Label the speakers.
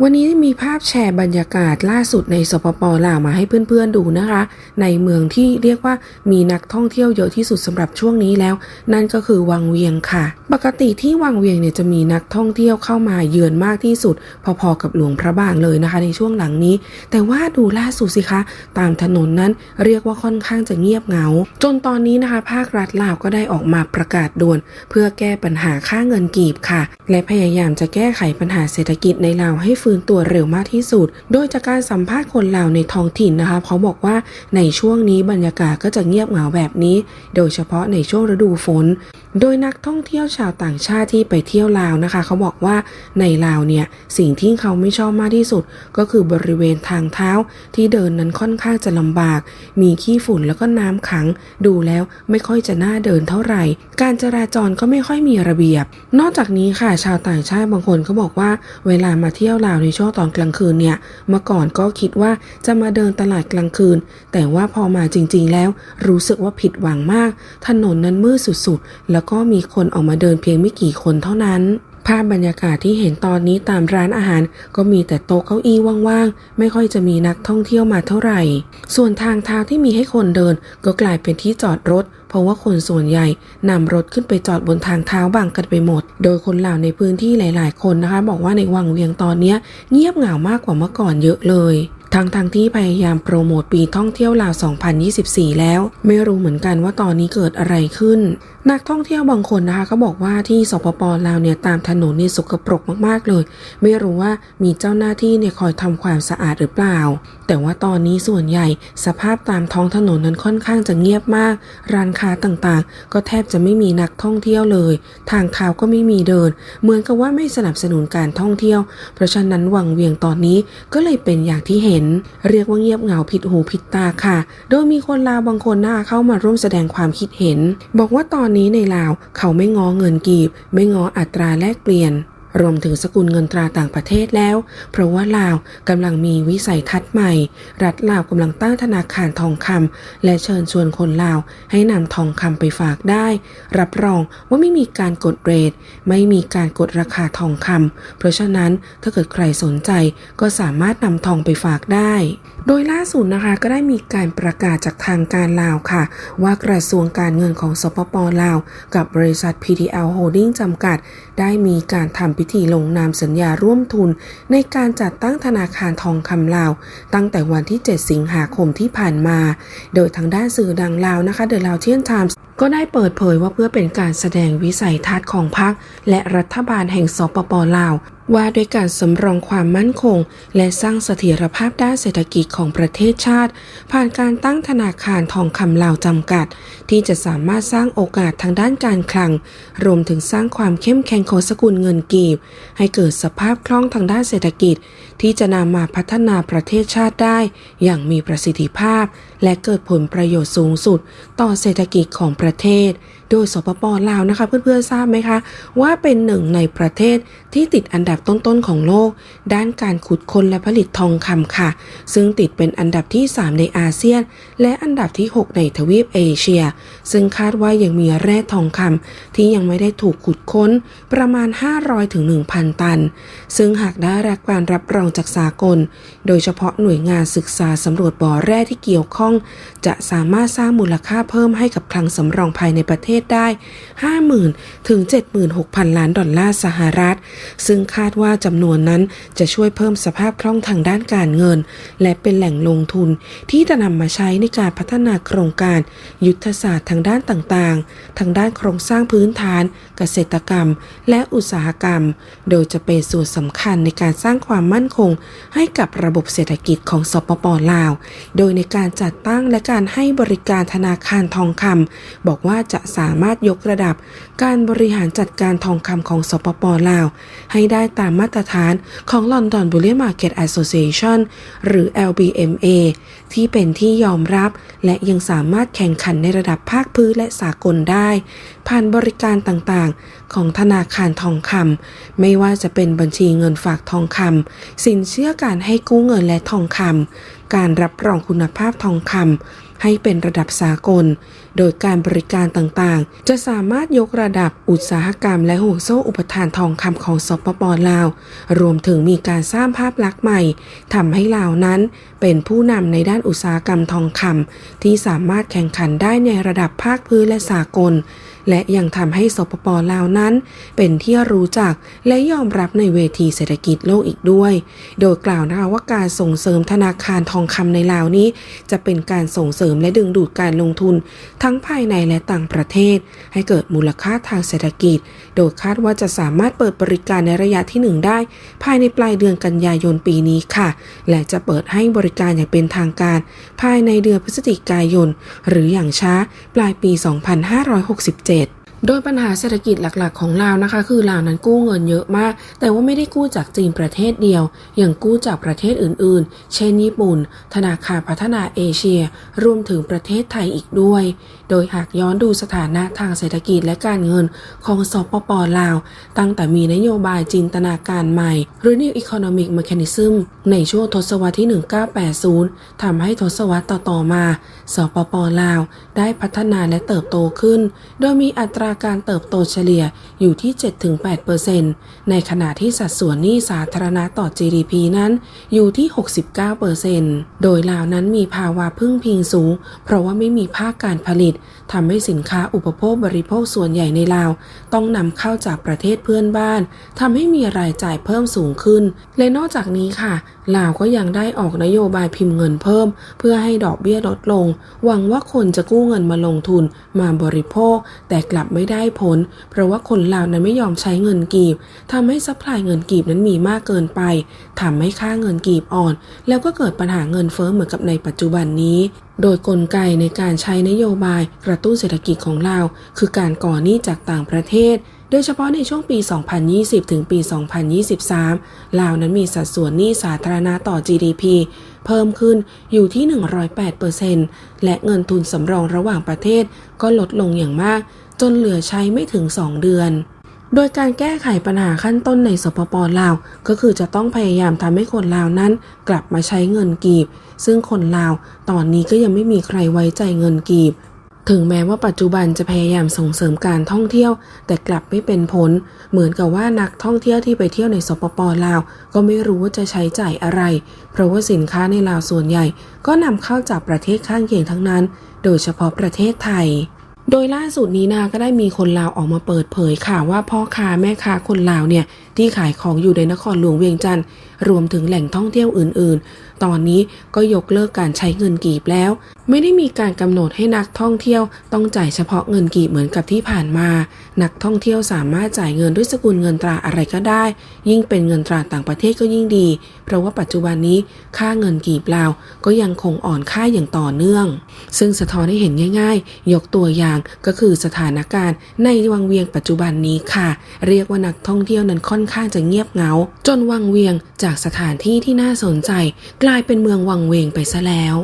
Speaker 1: วันนี้มีภาพแชร์บรรยากาศล่าสุดในสปป.ลาวมาให้เพื่อนๆดูนะคะในเมืองที่เรียกว่ามีนักท่องเที่ยวเยอะที่สุดสำหรับช่วงนี้แล้วนั่นก็คือวังเวียงค่ะปกติที่วังเวียงเนี่ยจะมีนักท่องเที่ยวเข้ามาเยือนมากที่สุดพอๆกับหลวงพระบางเลยนะคะในช่วงหลังนี้แต่ว่าดูล่าสุดสิคะตามถนนนั้นเรียกว่าค่อนข้างจะเงียบเหงาจนตอนนี้นะคะภาครัฐลาวก็ได้ออกมาประกาศด่วนเพื่อแก้ปัญหาค่าเงินกีบค่ะและพยายามจะแก้ไขปัญหาเศรษฐกิจในลาวให้ฟื้นตัวเร็วมากที่สุดโดยจากการสัมภาษณ์คนลาวในท้องถิ่นนะคะเขาบอกว่าในช่วงนี้บรรยากาศก็จะเงียบเหงาแบบนี้โดยเฉพาะในช่วงฤดูฝนโดยนักท่องเที่ยวชาวต่างชาติที่ไปเที่ยวลาวนะคะเขาบอกว่าในลาวเนี่ยสิ่งที่เขาไม่ชอบมากที่สุดก็คือบริเวณทางเท้าที่เดินนั้นค่อนข้างจะลำบากมีขี้ฝุ่นแล้วก็น้ำขังดูแล้วไม่ค่อยจะน่าเดินเท่าไหร่การจราจรก็ไม่ค่อยมีระเบียบนอกจากนี้ค่ะชาวต่างชาติบางคนก็บอกว่าเวลามาเที่ยวลาวในช่วงตอนกลางคืนเนี่ยเมื่อก่อนก็คิดว่าจะมาเดินตลาดกลางคืนแต่ว่าพอมาจริงๆแล้วรู้สึกว่าผิดหวังมากถนนนั้นมืดสุดๆแล้วก็มีคนออกมาเดินเพียงไม่กี่คนเท่านั้นภาพบรรยากาศที่เห็นตอนนี้ตามร้านอาหารก็มีแต่โต๊ะเก้าอี้ว่างๆไม่ค่อยจะมีนักท่องเที่ยวมาเท่าไหร่ส่วนทางเท้าที่มีให้คนเดินก็กลายเป็นที่จอดรถเพราะว่าคนส่วนใหญ่นำรถขึ้นไปจอดบนทางเท้าบังกันไปหมดโดยคนลาวในพื้นที่หลายๆคนนะคะบอกว่าในวังเวียงตอนนี้เงียบเหงามากกว่าเมื่อก่อนเยอะเลยทั้งที่พยายามโปรโมทปีท่องเที่ยวลาว 2024 แล้วไม่รู้เหมือนกันว่าตอนนี้เกิดอะไรขึ้นนักท่องเที่ยวบางคนนะคะเขาบอกว่าที่สปป.ลาวเนี่ยตามถนนนี่สกปรกมากๆเลยไม่รู้ว่ามีเจ้าหน้าที่เนี่ยคอยทำความสะอาดหรือเปล่าแต่ว่าตอนนี้ส่วนใหญ่สภาพตามท้องถนนนั้นค่อนข้างจะเงียบมากร้านค้าต่างๆก็แทบจะไม่มีนักท่องเที่ยวเลยทางเท้าก็ไม่มีเดินเหมือนกับว่าไม่สนับสนุนการท่องเที่ยวเพราะฉะนั้นวังเวียงตอนนี้ก็เลยเป็นอย่างที่เห็นเรียกว่าเงียบเหงาผิดหูผิดตาค่ะโดยมีคนลาวบางคนนะคะเข้ามาร่วมแสดงความคิดเห็นบอกว่าตอนนี้ในลาวเขาไม่ง้อเงินกีบไม่ง้ออัตราแลกเปลี่ยนรวมถึงสกุลเงินตราต่างประเทศแล้วเพราะว่าลาวกำลังมีวิสัยทัศน์ใหม่รัฐลาวกำลังตั้งธนาคารทองคำและเชิญชวนคนลาวให้นำทองคำไปฝากได้รับรองว่าไม่มีการกดเรทไม่มีการกดราคาทองคำเพราะฉะนั้นถ้าเกิดใครสนใจก็สามารถนำทองไปฝากได้โดยล่าสุดนะคะก็ได้มีการประกาศจากทางการลาวค่ะว่ากระทรวงการเงินของสปป.ลาวกับบริษัท PTL Holding จำกัดได้มีการทำพิธีลงนามสัญญาร่วมทุนในการจัดตั้งธนาคารทองคำลาวตั้งแต่วันที่ 7 สิงหาคมที่ผ่านมาโดยทางด้านสื่อดังลาวนะคะ The Laotian Times ก็ได้เปิดเผยว่าเพื่อเป็นการแสดงวิสัยทัศน์ของพรรคและรัฐบาลแห่งสปป.ลาวว่าด้วยการสำรองความมั่นคงและสร้างเสถียรภาพด้านเศรษฐกิจของประเทศชาติผ่านการตั้งธนาคารทองคำลาวจำกัดที่จะสามารถสร้างโอกาสทางด้านการคลังรวมถึงสร้างความเข้มแข็งของสกุลเงินกีบให้เกิดสภาพคล่องทางด้านเศรษฐกิจที่จะนำมาพัฒนาประเทศชาติได้อย่างมีประสิทธิภาพและเกิดผลประโยชน์สูงสุดต่อเศรษฐกิจของประเทศโดยสปป.ลาวนะคะเพื่อนๆทราบไหมคะว่าเป็นหนึ่งในประเทศที่ติดอันดับต้นๆของโลกด้านการขุดค้นและผลิตทองคำค่ะซึ่งติดเป็นอันดับที่ 3 ในอาเซียนและอันดับที่ 6 ในทวีปเอเชียซึ่งคาดว่ายังมีแร่ทองคำที่ยังไม่ได้ถูกขุดค้นประมาณ 500-1,000 ตันซึ่งหากได้รับการรับรองจากสากลโดยเฉพาะหน่วยงานศึกษาสำรวจบ่อแร่ที่เกี่ยวข้องจะสามารถสร้างมูลค่าเพิ่มให้กับคลังสำรองภายในประเทศได้ 50,000 ถึง 76,000 ล้านดอลลาร์สหรัฐซึ่งคาดว่าจำนวนนั้นจะช่วยเพิ่มสภาพคล่องทางด้านการเงินและเป็นแหล่งลงทุนที่จะนำมาใช้ในการพัฒนาโครงการยุทธศาสตร์ทางด้านต่างๆทางด้านโครงสร้างพื้นฐานเกษตรกรรมและอุตสาหกรรมโดยจะเป็นส่วนสำคัญในการสร้างความมั่นคงให้กับระบบเศรษฐกิจของสปป.ลาวโดยในการจัดตั้งและการให้บริการธนาคารทองคำบอกว่าจะสามารถยกระดับการบริหารจัดการทองคำของสปป.ลาวให้ได้ตามมาตรฐานของ London Bullion Market Association หรือ LBMA ที่เป็นที่ยอมรับและยังสามารถแข่งขันในระดับภาคพื้นและสากลได้ผ่านบริการต่างๆของธนาคารทองคำไม่ว่าจะเป็นบัญชีเงินฝากทองคำสินเชื่อการให้กู้เงินและทองคำการรับรองคุณภาพทองคำให้เป็นระดับสากล โดยการบริการต่างๆจะสามารถยกระดับอุตสาหกรรมและห่วงโซ่อุปทานทองคำของสปป.ลาวรวมถึงมีการสร้างภาพลักษณ์ใหม่ทำให้ลาวนั้นเป็นผู้นำในด้านอุตสาหกรรมทองคำที่สามารถแข่งขันได้ในระดับภาคพื้นและสากลและยังทำให้สปป.ลาวนั้นเป็นที่รู้จักและยอมรับในเวทีเศรษฐกิจโลกอีกด้วยโดยกล่าวนะคะว่าการส่งเสริมธนาคารทองคำในลาวนี้จะเป็นการส่งเสริมและดึงดูดการลงทุนทั้งภายในและต่างประเทศให้เกิดมูลค่าทางเศรษฐกิจโดยคาดว่าจะสามารถเปิดบริการในระยะที่ 1ได้ภายในปลายเดือนกันยายนปีนี้ค่ะและจะเปิดให้บริการอย่างเป็นทางการภายในเดือนพฤศจิกายนหรืออย่างช้าปลายปี 2567โดยปัญหาเศรษฐกิจหลักๆของลาวนะคะคือลาวนั้นกู้เงินเยอะมากแต่ว่าไม่ได้กู้จากจีนประเทศเดียวยังกู้จากประเทศอื่นๆเช่นญี่ปุ่นธนาคารพัฒนาเอเชียรวมถึงประเทศไทยอีกด้วยโดยหากย้อนดูสถานะทางเศรษฐกิจและการเงินของสปป.ลาวตั้งแต่มีนโยบายจินตนาการใหม่หรือ New Economic Mechanism ในช่วงทศวรรษที่ 1980 ทำให้ทศวรรษต่อๆมาสปป.ลาวได้พัฒนาและเติบโตขึ้นโดยมีอัตราการเติบโตเฉลี่ยอยู่ที่ 7-8% ในขณะที่สัดส่วนหนี้สาธารณะต่อ GDP นั้นอยู่ที่ 69% โดยลาวนั้นมีภาวะพึ่งพิงสูงเพราะว่าไม่มีภาคการผลิตทำให้สินค้าอุปโภคบริโภคส่วนใหญ่ในลาวต้องนำเข้าจากประเทศเพื่อนบ้านทำให้มีรายจ่ายเพิ่มสูงขึ้นและนอกจากนี้ค่ะลาวก็ยังได้ออกนโยบายพิมพ์เงินเพิ่มเพื่อให้ดอกเบี้ยลดลงหวังว่าคนจะกู้เงินมาลงทุนมาบริโภคแต่กลับไม่ได้ผลเพราะว่าคนลาวนั้นไม่ยอมใช้เงินกีบทำให้ซัพพลายเงินกีบนั้นมีมากเกินไปทำให้ค่าเงินกีบอ่อนแล้วก็เกิดปัญหาเงินเฟ้อเหมือนกับในปัจจุบันนี้โดยกลไกในการใช้นโยบายกระตุ้นเศรษฐกิจของลาวคือการก่อหนี้จากต่างประเทศโดยเฉพาะในช่วงปี 2020 ถึงปี 2023 ลาวนั้นมีสัดส่วนหนี้สาธารณะต่อ GDP เพิ่มขึ้นอยู่ที่ 108% และเงินทุนสำรองระหว่างประเทศก็ลดลงอย่างมากจนเหลือใช้ไม่ถึง 2 เดือนโดยการแก้ไขปัญหาขั้นต้นในสปป.ลาวก็คือจะต้องพยายามทำให้คนลาวนั้นกลับมาใช้เงินกีบซึ่งคนลาวตอนนี้ก็ยังไม่มีใครไว้ใจเงินกีบถึงแม้ว่าปัจจุบันจะพยายามส่งเสริมการท่องเที่ยวแต่กลับไม่เป็นผลเหมือนกับว่านักท่องเที่ยวที่ไปเที่ยวในสปป.ลาวก็ไม่รู้ว่าจะใช้จ่ายอะไรเพราะว่าสินค้าในลาวส่วนใหญ่ก็นำเข้าจากประเทศข้างเคียงทั้งนั้นโดยเฉพาะประเทศไทยโดยล่าสุดนี้นาก็ได้มีคนลาวออกมาเปิดเผยค่ะว่าพ่อค้าแม่ค้าคนลาวเนี่ยที่ขายของอยู่ในนครหลวงเวียงจันทร์รวมถึงแหล่งท่องเที่ยวอื่นๆตอนนี้ก็ยกเลิกการใช้เงินกีบแล้วไม่ได้มีการกำหนดให้นักท่องเที่ยวต้องจ่ายเฉพาะเงินกีบเหมือนกับที่ผ่านมานักท่องเที่ยวสามารถจ่ายเงินด้วยสกุลเงินตราอะไรก็ได้ยิ่งเป็นเงินตราต่างประเทศก็ยิ่งดีเพราะว่าปัจจุบันนี้ค่าเงินกีบลาวก็ยังคงอ่อนค่าอย่างต่อเนื่องซึ่งสะท้อนให้เห็นง่ายๆยกตัวอย่างก็คือสถานการณ์ในวังเวียงปัจจุบันนี้ค่ะเรียกว่านักท่องเที่ยวนั้นค่อนข้างจะเงียบเหงาจนวังเวียงจากสถานที่ที่น่าสนใจกลายเป็นเมืองวังเวงไปซะแล้ว